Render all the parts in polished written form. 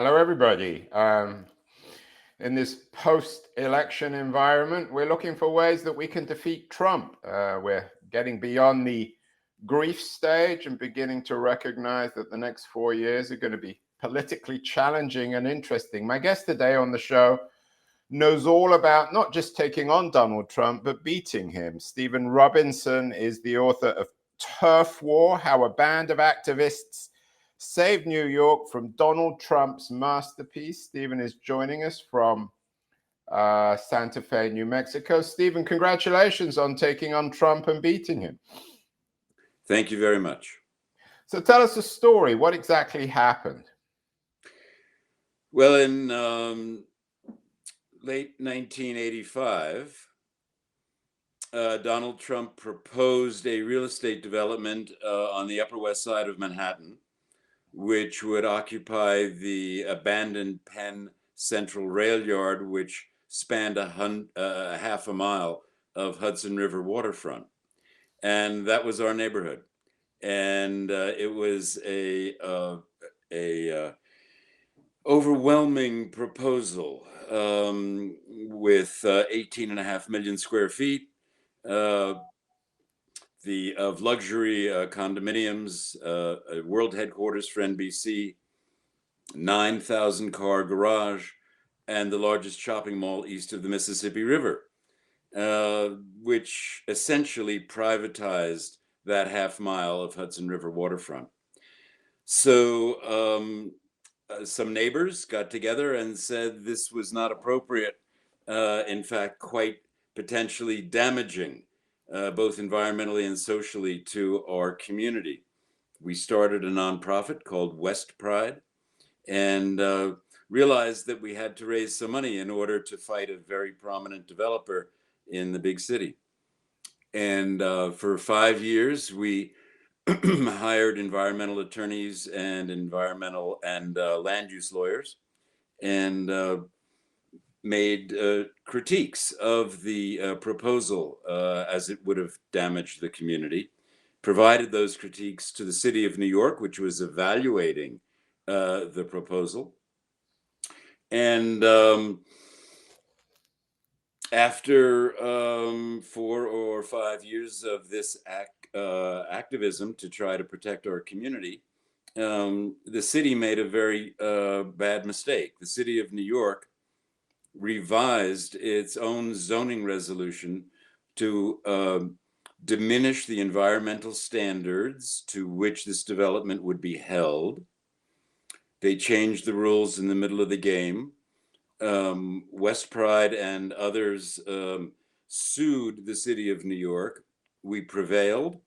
Hello, everybody. In this post-election environment, we're looking for ways that we can defeat Trump. We're getting beyond the grief stage and beginning to recognize that the next 4 years are going to be politically challenging and interesting. My guest today on the show knows all about not just taking on Donald Trump, but beating him. Stephen Robinson is the author of Turf War: How a Band of Activists Saved New York from Donald Trump's Masterpiece. Stephen is joining us from Santa Fe, New Mexico. Stephen, congratulations on taking on Trump and beating him. Thank you very much. So tell us a story. What exactly happened? Well, in late 1985, Donald Trump proposed a real estate development on the Upper West Side of Manhattan, which would occupy the abandoned Penn Central Railyard, which spanned a half a mile of Hudson River waterfront. And that was our neighborhood. And it was a overwhelming proposal with 18.5 million square feet of luxury condominiums, a world headquarters for NBC, 9,000 car garage, and the largest shopping mall east of the Mississippi River, which essentially privatized that half mile of Hudson River waterfront. So some neighbors got together and said this was not appropriate, in fact, quite potentially damaging, both environmentally and socially, to our community. We started a nonprofit called Westpride and realized that we had to raise some money in order to fight a very prominent developer in the big city. And for 5 years, we hired environmental attorneys and environmental and land use lawyers, and made critiques of the proposal as it would have damaged the community, provided those critiques to the city of New York, which was evaluating the proposal. And after 4 or 5 years of this activism to try to protect our community, the city made a very bad mistake. The city of New York revised its own zoning resolution to diminish the environmental standards to which this development would be held. They changed the rules in the middle of the game. Westpride and others sued the city of New York. We prevailed,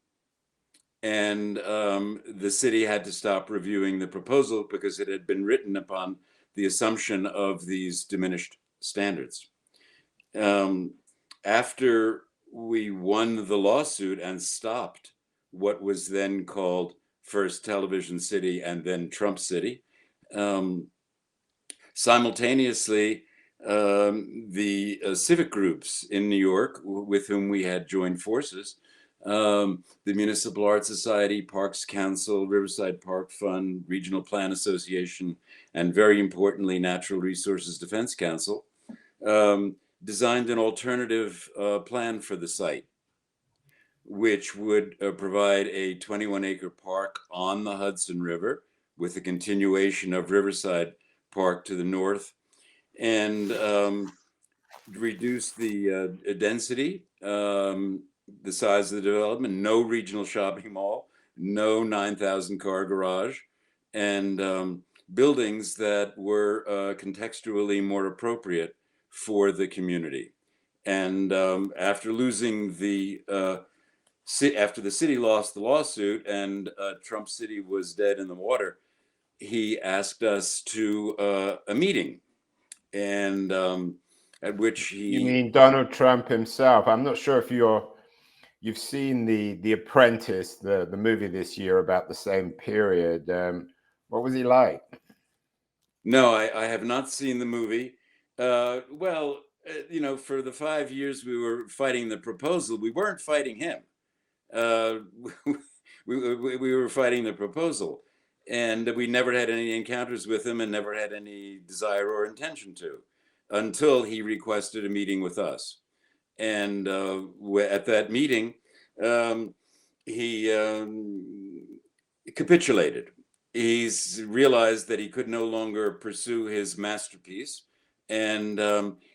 and the city had to stop reviewing the proposal because it had been written upon the assumption of these diminished standards. After we won the lawsuit and stopped what was then called first Television City and then Trump City, simultaneously, the civic groups in New York with whom we had joined forces, the Municipal Art Society, Parks Council, Riverside Park Fund, Regional Plan Association, and very importantly, Natural Resources Defense Council, designed an alternative plan for the site, which would provide a 21-acre park on the Hudson River with a continuation of Riverside Park to the north, and reduce the density, the size of the development, no regional shopping mall, no 9,000 car garage, and buildings that were contextually more appropriate for the community. And after losing after the city lost the lawsuit and Trump City was dead in the water, he asked us to a meeting, and at which he... You mean Donald Trump himself? I'm not sure if you've seen the Apprentice, the movie this year about the same period. What was he like? No, I have not seen the movie. Well, for the 5 years we were fighting the proposal, we weren't fighting him. We were fighting the proposal. And we never had any encounters with him and never had any desire or intention to, until he requested a meeting with us. And at that meeting, he capitulated. He's realized that he could no longer pursue his masterpiece, and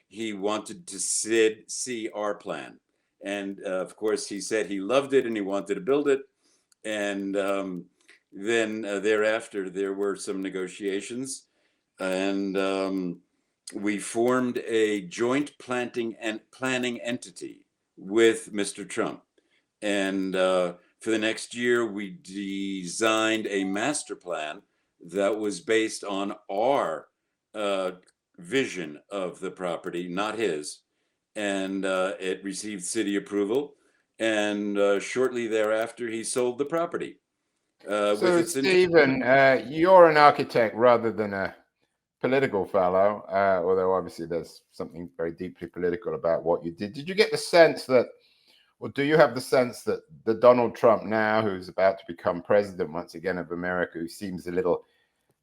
he wanted to see our plan. And of course, he said he loved it and he wanted to build it. And then thereafter, there were some negotiations, and we formed a joint planting and planning entity with Mr. Trump. And for the next year, we designed a master plan that was based on our vision of the property, not his. And it received city approval. And shortly thereafter, he sold the property. So, Stephen, you're an architect rather than a political fellow, although obviously there's something very deeply political about what you did. Did you get the sense that, or do you have the sense that the Donald Trump now, who's about to become president once again of America, who seems a little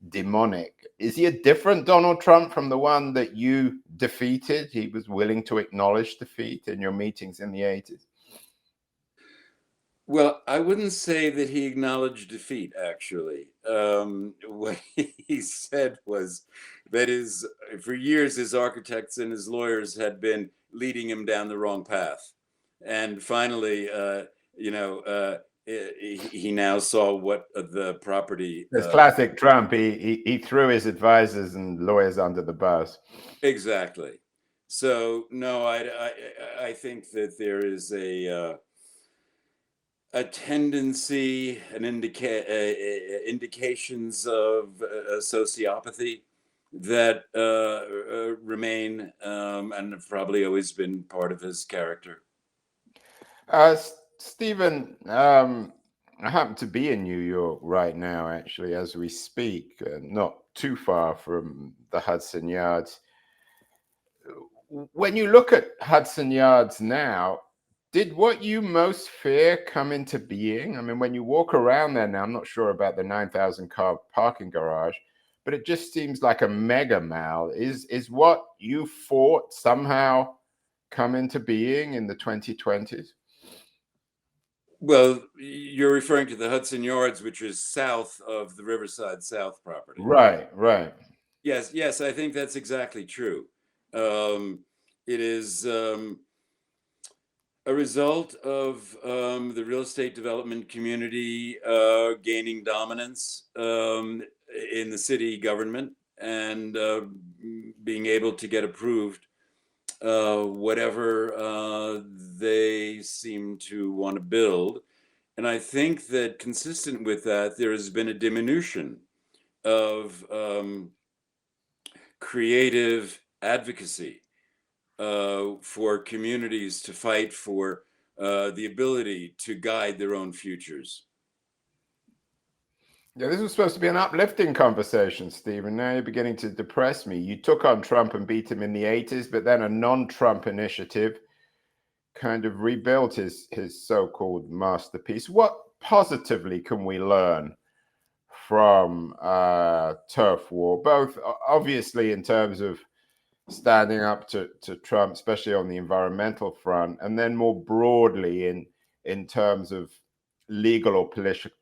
demonic, is he a different Donald Trump from the one that you defeated? He was willing to acknowledge defeat in your meetings in the 80s. Well, I wouldn't say that he acknowledged defeat, actually. What he said was that for years, his architects and his lawyers had been leading him down the wrong path. And finally, he now saw what the property... It's classic Trump. He threw his advisors and lawyers under the bus. Exactly. So, no, I think that there is a tendency and indications of sociopathy that remain and have probably always been part of his character. Stephen, I happen to be in New York right now, actually, as we speak, not too far from the Hudson Yards. When you look at Hudson Yards now, did what you most fear come into being? I mean, when you walk around there now, I'm not sure about the 9,000 car parking garage, but it just seems like a mega mall. Is what you fought somehow come into being in the 2020s? Well, you're referring to the Hudson Yards, which is south of the Riverside South property. Right. Yes, I think that's exactly true. It is a result of the real estate development community gaining dominance in the city government and being able to get approved whatever they seem to want to build. And I think that consistent with that, there has been a diminution of creative advocacy for communities to fight for the ability to guide their own futures. Yeah, this was supposed to be an uplifting conversation, Stephen. Now you're beginning to depress me. You took on Trump and beat him in the 80s, but then a non-Trump initiative kind of rebuilt his so-called masterpiece. What positively can we learn from turf war, both obviously in terms of standing up to Trump, especially on the environmental front, and then more broadly in terms of legal or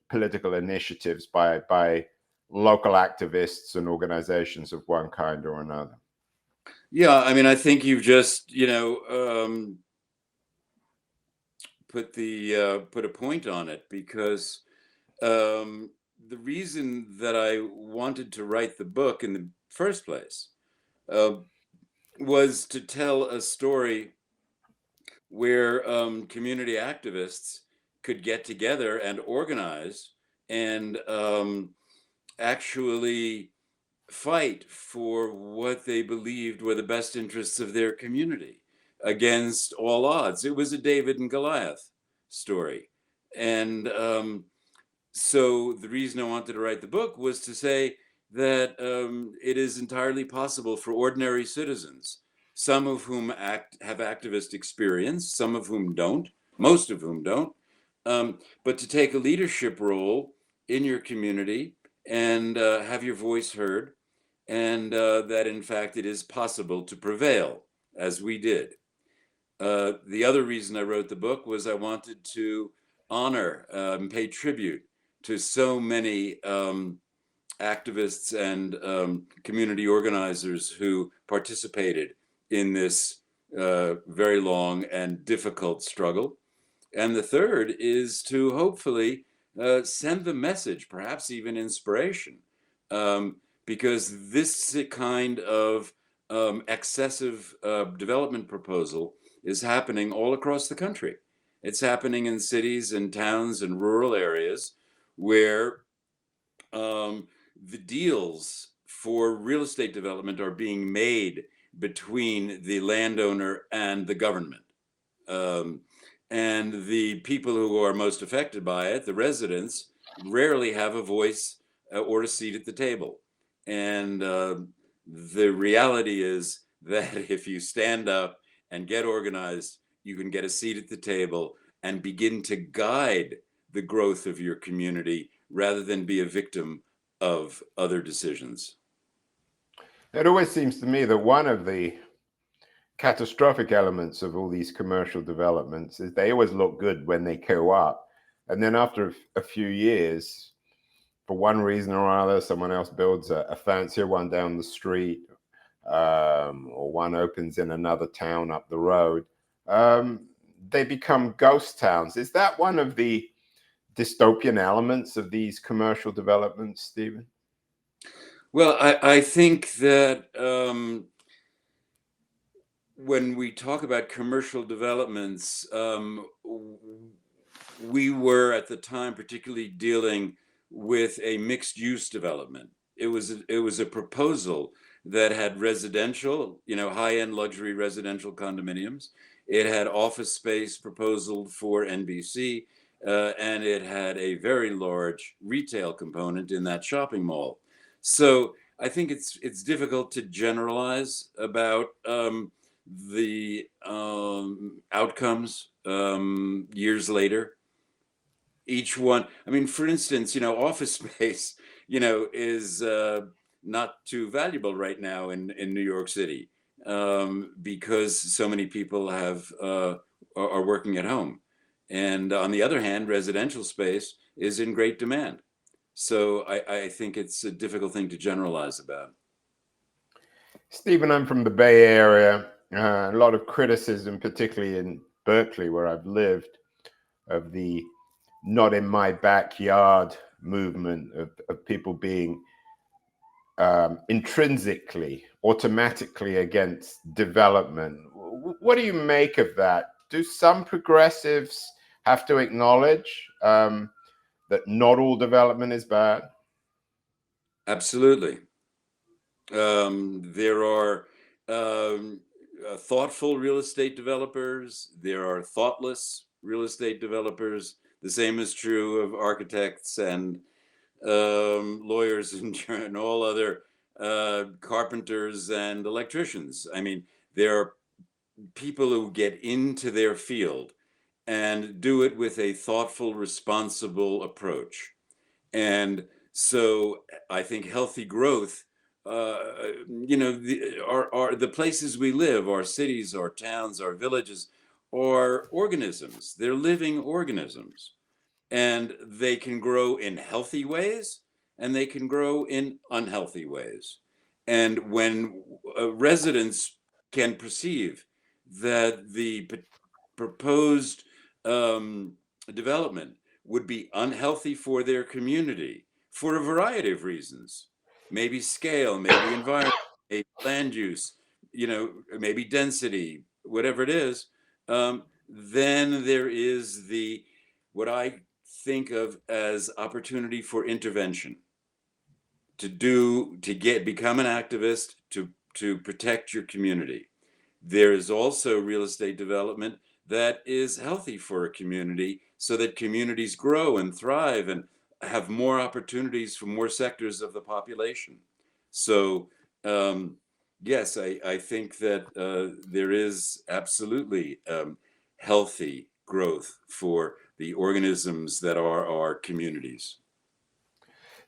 political initiatives by local activists and organizations of one kind or another? Yeah, I mean, I think you've just, put a point on it, because the reason that I wanted to write the book in the first place was to tell a story where community activists could get together and organize and actually fight for what they believed were the best interests of their community against all odds. It was a David and Goliath story. And so the reason I wanted to write the book was to say that it is entirely possible for ordinary citizens, some of whom have activist experience, some of whom don't, most of whom don't, but to take a leadership role in your community and have your voice heard, and that in fact it is possible to prevail, as we did. The other reason I wrote the book was I wanted to honor, pay tribute to so many activists and community organizers who participated in this very long and difficult struggle. And the third is to hopefully send the message, perhaps even inspiration, because this kind of excessive development proposal is happening all across the country. It's happening in cities and towns and rural areas where the deals for real estate development are being made between the landowner and the government. Um, and the people who are most affected by it, the residents, rarely have a voice or a seat at the table. And the reality is that if you stand up and get organized, you can get a seat at the table and begin to guide the growth of your community rather than be a victim of other decisions. It always seems to me that one of the catastrophic elements of all these commercial developments is they always look good when they go up. And then after a few years, for one reason or other, someone else builds a fancier one down the street, or one opens in another town up the road. They become ghost towns. Is that one of the dystopian elements of these commercial developments, Stephen? Well, I think that when we talk about commercial developments, we were at the time particularly dealing with a mixed use development. It was a proposal that had residential, high-end luxury residential condominiums. It had office space proposal for NBC, and it had a very large retail component in that shopping mall. So I think it's difficult to generalize about the outcomes years later. Each one, I mean, for instance, office space, is not too valuable right now in New York City because so many people are working at home. And on the other hand, residential space is in great demand. So I think it's a difficult thing to generalize about. Stephen, I'm from the Bay Area. A lot of criticism, particularly in Berkeley, where I've lived, of the not in my backyard movement of people being intrinsically, automatically against development. What do you make of that? Do some progressives have to acknowledge that not all development is bad? Absolutely. There are thoughtful real estate developers. There are thoughtless real estate developers. The same is true of architects and lawyers and all other carpenters and electricians. I mean, there are people who get into their field and do it with a thoughtful, responsible approach. And so I think healthy growth, the places we live, our cities, our towns, our villages, are organisms. They're living organisms. And they can grow in healthy ways and they can grow in unhealthy ways. And when residents can perceive that the proposed development would be unhealthy for their community for a variety of reasons, maybe scale, maybe environment, maybe land use, maybe density, whatever it is, then there is what I think of as opportunity for intervention become an activist to protect your community. There is also real estate development that is healthy for a community so that communities grow and thrive and have more opportunities for more sectors of the population. So yes, I think that there is absolutely healthy growth for the organisms that are our communities.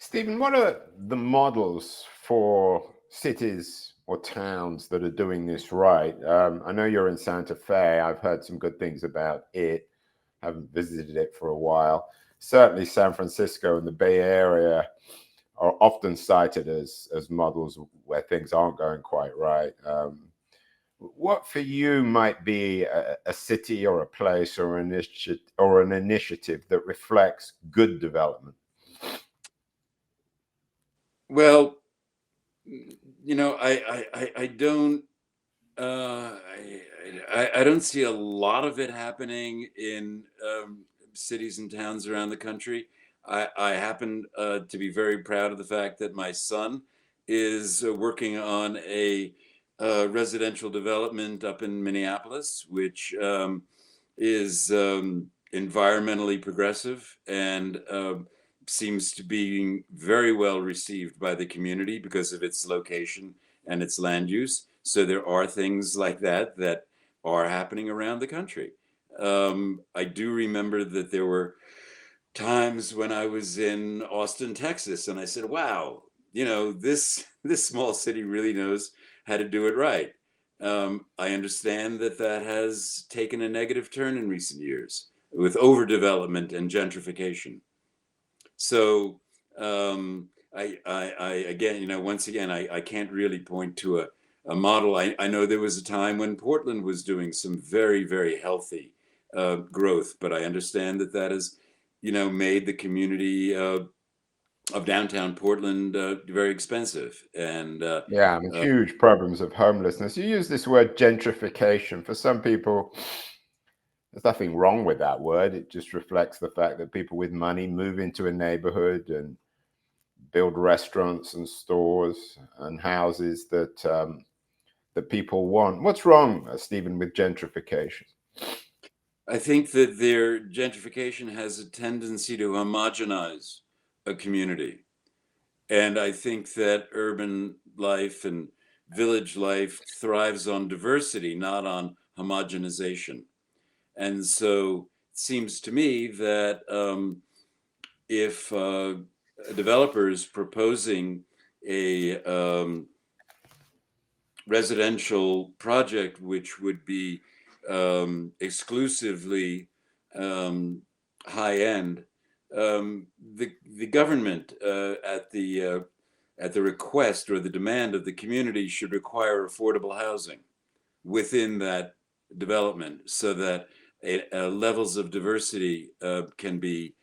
Stephen, what are the models for cities or towns that are doing this right? I know you're in Santa Fe. I've heard some good things about it. Haven't visited it for a while. Certainly, San Francisco and the Bay Area are often cited as models where things aren't going quite right. What for you might be a city or a place or an initiative that reflects good development? Well, I don't uh, I don't see a lot of it happening in cities and towns around the country. I happen to be very proud of the fact that my son is working on a residential development up in Minneapolis, which is environmentally progressive and seems to be very well received by the community because of its location and its land use. So there are things like that that are happening around the country. I do remember that there were times when I was in Austin, Texas, and I said, "Wow, this small city really knows how to do it right." I understand that that has taken a negative turn in recent years with overdevelopment and gentrification. So I again, once again, I can't really point to a model. I know there was a time when Portland was doing some very, very healthy growth, but I understand that that has, made the community of downtown Portland very expensive. And Yeah, I mean, huge problems of homelessness. You use this word gentrification. For some people, there's nothing wrong with that word. It just reflects the fact that people with money move into a neighborhood and build restaurants and stores and houses that people want. What's wrong, Stephen, with gentrification? I think that their gentrification has a tendency to homogenize a community. And I think that urban life and village life thrives on diversity, not on homogenization. And so it seems to me that if a developer is proposing a residential project which would be exclusively high end, the government at the request or the demand of the community should require affordable housing within that development so that levels of diversity can be,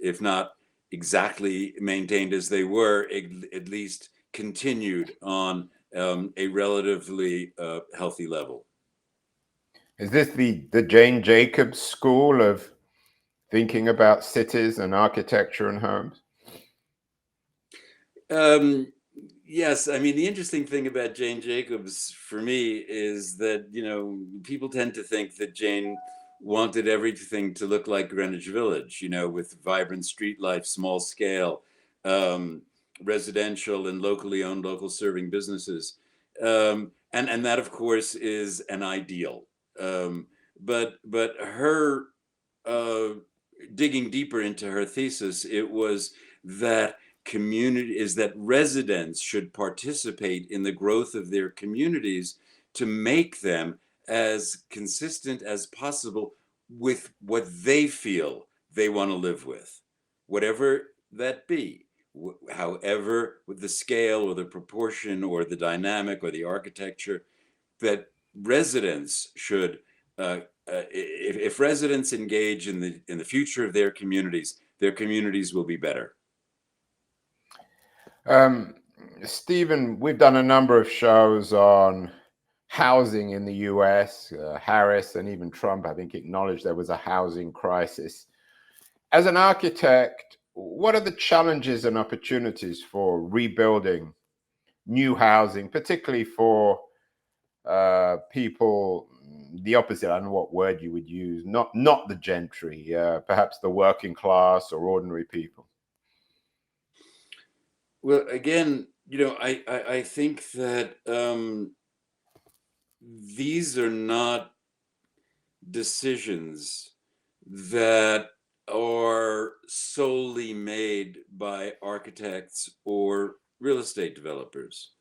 if not exactly maintained as they were, at least continued on a relatively healthy level. Is this the Jane Jacobs school of thinking about cities and architecture and homes? Um, yes, I mean, the interesting thing about Jane Jacobs for me is that, people tend to think that Jane wanted everything to look like Greenwich Village, with vibrant street life, small scale, um, residential and locally owned, local serving businesses. And that, of course, is an ideal. But her uh, digging deeper into her thesis, it was that residents should participate in the growth of their communities to make them as consistent as possible with what they feel they want to live with, whatever that be, however, with the scale or the proportion or the dynamic or the architecture, that residents should if residents engage in the future of their communities will be better. Um, Stephen, we've done a number of shows on housing in the US. Harris and even Trump, I think, acknowledged there was a housing crisis. As an architect, what are the challenges and opportunities for rebuilding new housing, particularly for people, the opposite, I don't know what word you would use, not the gentry, perhaps the working class or ordinary people? Well, again, I think that these are not decisions that are solely made by architects or real estate developers.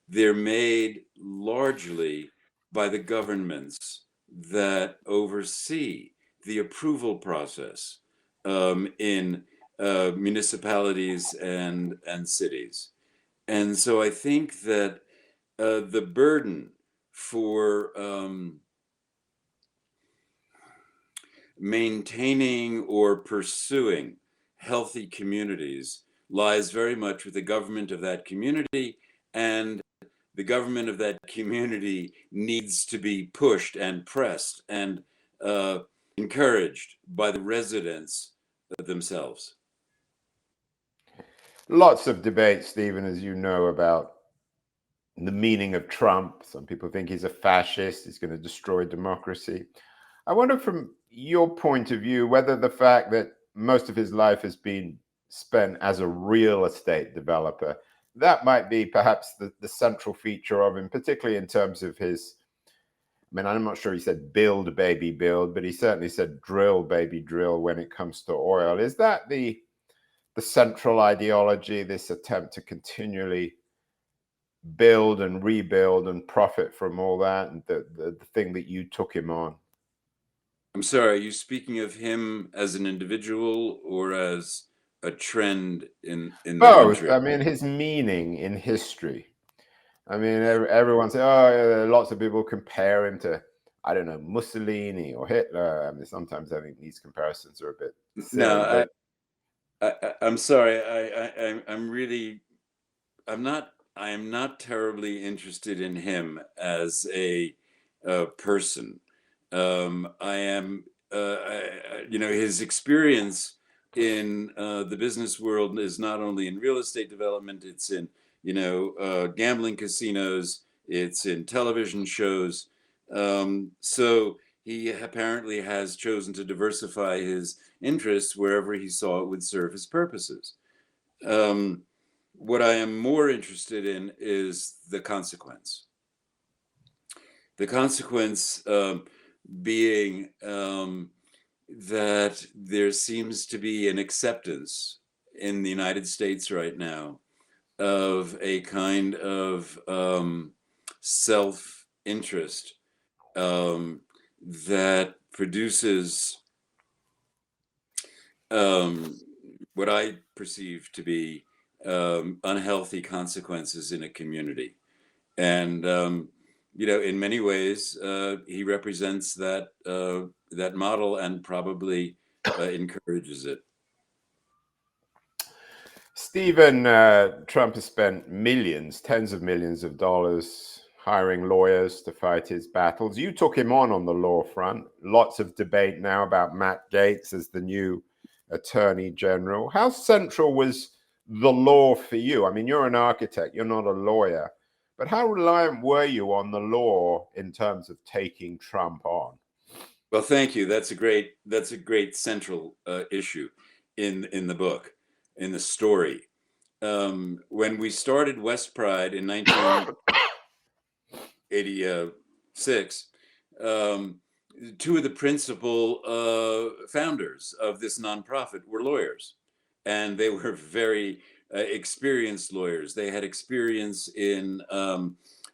They're made largely by the governments that oversee the approval process in municipalities and cities. And so I think that the burden for maintaining or pursuing healthy communities lies very much with the government of that community, and the government of that community needs to be pushed and pressed and uh, encouraged by the residents themselves. Lots of debate, Stephen, as you know, about the meaning of Trump. Some people think he's a fascist, he's going to destroy democracy. I wonder, from your point of view, whether the fact that most of his life has been spent as a real estate developer, that might be perhaps the central feature of him, particularly in terms of his. I mean, I'm not sure he said build, baby, build, but he certainly said drill, baby, drill when it comes to oil. Is that the central ideology, this attempt to continually build and rebuild and profit from all that, and the thing that you took him on? I'm sorry, are you speaking of him as an individual or as a trend in the Both. country? I mean, his meaning in history. I mean, everyone says, oh, yeah, lots of people compare him to, I don't know, Mussolini or Hitler. I mean, sometimes I think these comparisons are a bit silly. No, But I'm sorry. I am not terribly interested in him as a person. I am, his experience in the business world is not only in real estate development, it's in, gambling casinos, it's in television shows. So he apparently has chosen to diversify his interests wherever he saw it would serve his purposes. What I am more interested in is the consequence. The consequence being that there seems to be an acceptance in the United States right now of a kind of self-interest that produces what I perceive to be unhealthy consequences in a community. And in many ways, he represents that model and probably encourages it. Stephen, Trump has spent millions, tens of millions of dollars hiring lawyers to fight his battles. You took him on the law front. Lots of debate now about Matt Gaetz as the new Attorney General. How central was the law for you? I mean, you're an architect, you're not a lawyer, but how reliant were you on the law in terms of taking Trump on? Well, thank you. That's a great central issue in the book, in the story. When we started Westpride in 1986, two of the principal founders of this nonprofit were lawyers, and they were very experienced lawyers. They had experience in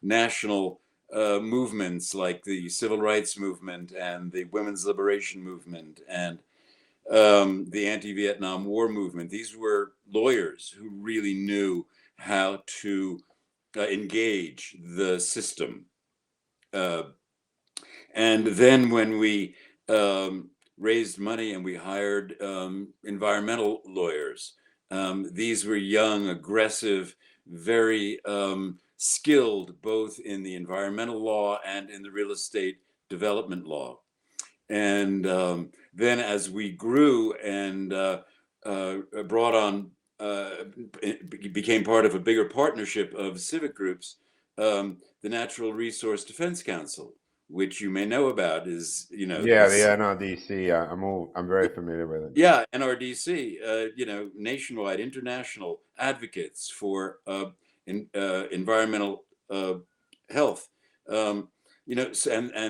national movements like the civil rights movement and the women's liberation movement and the anti-Vietnam War movement. These were lawyers who really knew how to engage the system. And then when we raised money and we hired environmental lawyers, these were young, aggressive, very skilled both in the environmental law and in the real estate development law. And then as we grew and brought on, became part of a bigger partnership of civic groups, the Natural Resource Defense Council, which you may know about, is Yeah, the NRDC. I'm very familiar with it. yeah, NRDC, nationwide, international advocates for environmental health, and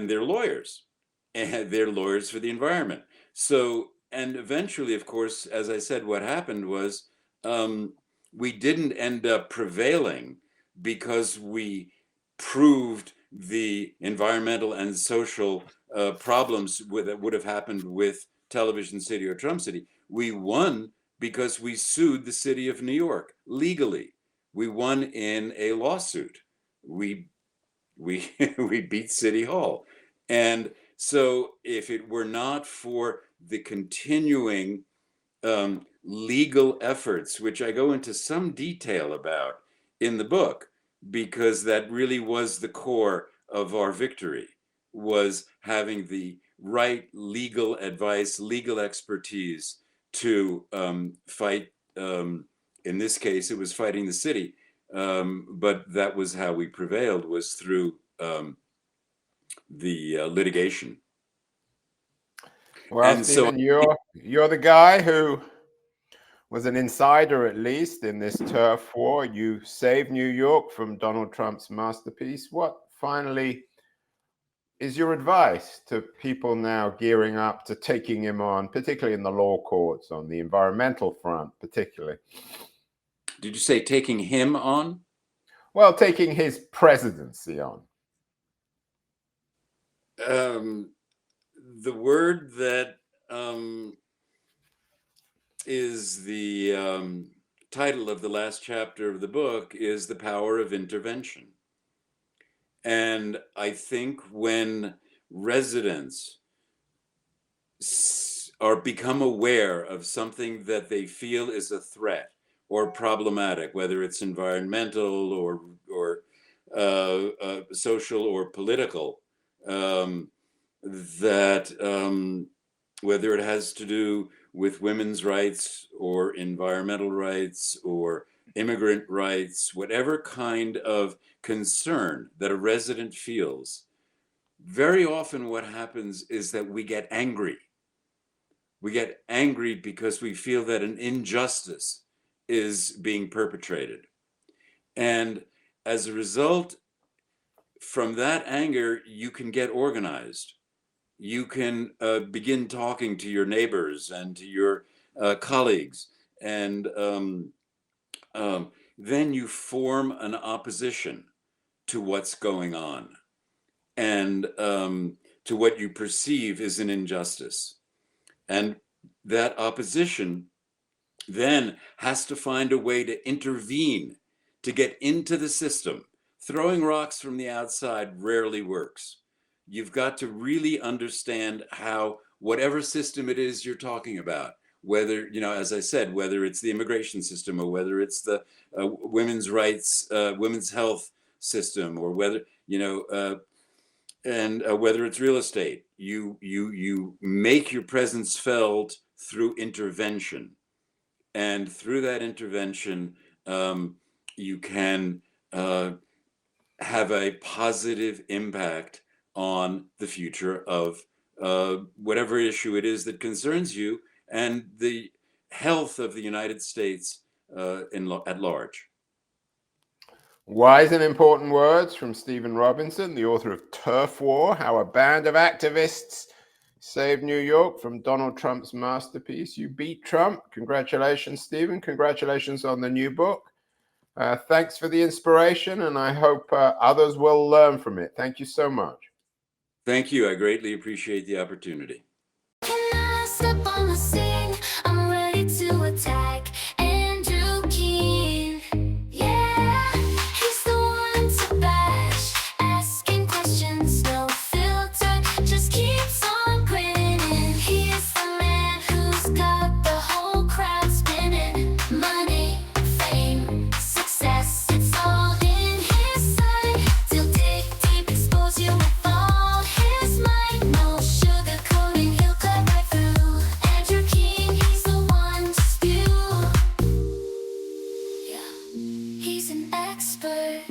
they're lawyers, and they're lawyers for the environment. So eventually, of course, as I said, what happened was we didn't end up prevailing because we proved the environmental and social problems that would have happened with Television City or Trump City. We won because we sued the city of New York legally. We won in a lawsuit. We we beat City Hall. And so if it were not for the continuing legal efforts, which I go into some detail about in the book, because that really was the core of our victory, was having the right legal advice, legal expertise to fight. In this case, it was fighting the city. But that was how we prevailed, was through the litigation. Well, And Stephen, you're the guy who was an insider, at least, in this turf war. You saved New York from Donald Trump's masterpiece. What finally is your advice to people now gearing up to taking him on, particularly in the law courts, on the environmental front, particularly? Did you say taking him on? Well, taking his presidency on. The word that is the title of the last chapter of the book is the power of intervention. And I think when residents become aware of something that they feel is a threat or problematic, whether it's environmental or social or political, whether it has to do with women's rights or environmental rights or immigrant rights, whatever kind of concern that a resident feels, very often what happens is that we get angry. We get angry because we feel that an injustice is being perpetrated. And as a result, from that anger, you can get organized. You can begin talking to your neighbors and to your colleagues, and then you form an opposition to what's going on and to what you perceive is an injustice. And that opposition then has to find a way to intervene, to get into the system. Throwing rocks from the outside rarely works. You've got to really understand how whatever system it is you're talking about, whether, as I said, whether it's the immigration system or whether it's the women's rights, women's health system, or whether, whether it's real estate, you make your presence felt through intervention. And through that intervention, you can have a positive impact on the future of whatever issue it is that concerns you and the health of the United States at large. Wise and important words from Stephen Robinson, the author of Turf War, How a Band of Activists Saved New York from Donald Trump's Masterpiece. You beat Trump. Congratulations, Stephen. Congratulations on the new book. Thanks for the inspiration, and I hope others will learn from it. Thank you so much. Thank you. I greatly appreciate the opportunity. Can I step on the scene? I'm ready to attack. Andrew Keene. Yeah, he's the one to bash. Asking questions, no filter, just keeps on grinning. He's the man who's got the whole crowd spinning. Money, fame, success, it's all in his sight. He'll dig deep, expose you with all his might. No sugarcoating, he'll cut right through. Andrew Keene, he's the one to spew. Yeah, he's an expert.